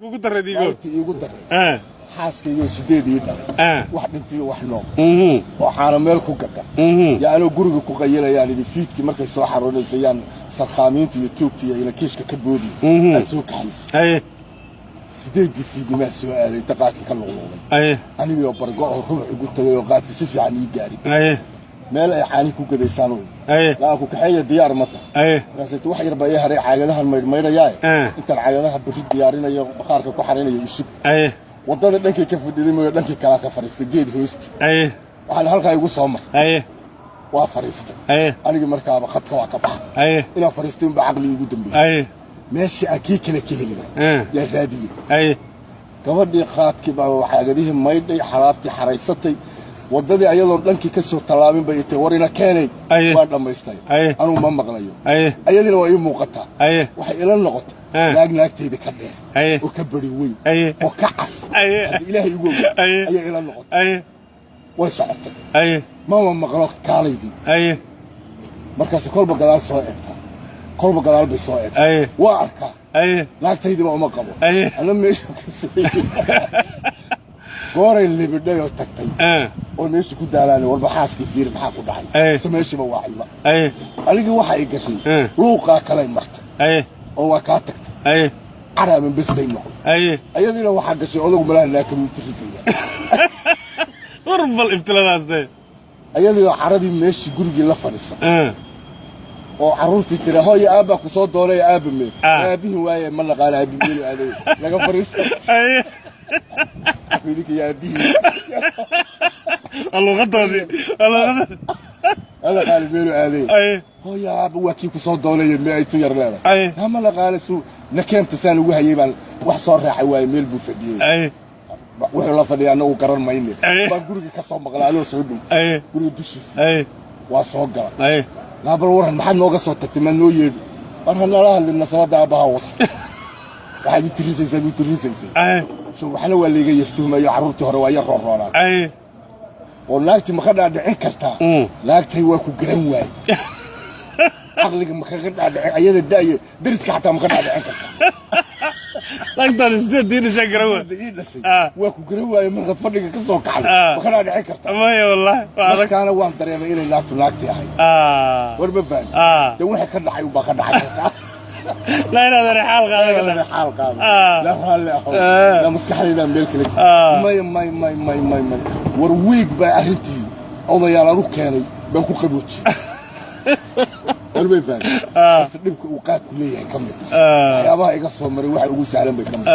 kugu daray diigo igu daray xaaskayga sideedii dhalay wax dhintay wax nool waxaana meel ku gada yaano guriga ku qayilayaan in fiidki markay soo xaroonaysan sarqaamiinta iyo tuugtiya ila kiishka ka boodi soo kaxays sideedii fiidnima soo aaday taqaadka ka luqluqday aniga bargo oo ruux ugu tagay oo qaadka si fiican ii gaari meel ay caani ku gadaysaan la ku kaxeeyo diyaar mata raasaytu wax yar baa yahay caagadahan maydmaydaya inta caagadaha bari diyaarinayo baqaarka ku xarinayo isug wadada dhankay ka fadhiday mooy dhankii kala ka fariistay geed hoosti waxaan halka igu soo maray waa fariistay aniga markaaba khadka waa ka baxay ila fariistay ba aqli igu dambeeyay meeshii akii kale ka helay yaa raadiyay gabadhii qaadkii baa caagadihi maydhay xalaabtii xaraysatay wadadii ayadoo dhankii ka soo talaabin bay intay warina keenay waa dhamaystay anu ma maqlayo ayadina waa ii muuqataa waxay ila noqotay naagteeda ka dheer oo ka bari weyn oo ka cas ilaahay ugu ayay ila noqotay way socotay ma maqlo kaalaydii markaas kolba gadaal soo eegta kolba gadaal bay soo eegtay waa arkaa naagteydii uma qabo ana meesha ka soo gooray libidhay oo tagtay oo meesha ku daalaan warba xaaskii fiir maxaa ku dhacay sameeyay waa ilma aligi waxa ay gashay luuqa kale martay oo waa ka tagtay arab bistay noqday ayadina waxa gashay odagu malaha laakiin tirifaya warbal ibtiladaas day ayadina caradii meeshii gurigii la fadhiisay oo caruurtii tira hooyo aaba ku soo doonay aaba me aabihi waaye ma naqaan aabihi aaday laga fariistay أخويك يا أبي الله غدر الله قال بيرو عليه هو يا أبو وكيف صدّوني ما يتغير لا هم الله قال سو نكيم تسان وهاي بال وحصار راح واي ميل بفديه وحلا فدي أنا وقرر ما يني بقولك كسر مقلا له سودو قولي دوشي واسوق لا بالورا ما حد نوقف صوت تمنو يد أنا لا الناس ما ده بهوس واحد يتريسي شو وحنا واللي يفتهم يا عروتي هروايه روران واللاكتي ما خدها دحين كرتا لاكتي واكو غران واي عقلك ما خدها ايده دايه درسك حتى ما خدها دحين كرتا لاكتي سديد دين شقروا واكو غران واي من فدغ كسو كحل ما خدها دحين كرتا ما والله هذا كان وان دريمه الى لاكتي هي وربا فان ده وحي كدحاي وبا كدحاي لا لا حال قاعد لا مسكحينا ملك لك ماي ورويق با أرنتي odayaal aanu keenay baan ku qabooji arbay baan dhibka uu qaad ku leeyahay kamid waxyaabaha iga soo maray waxa ugu saaran bay kamid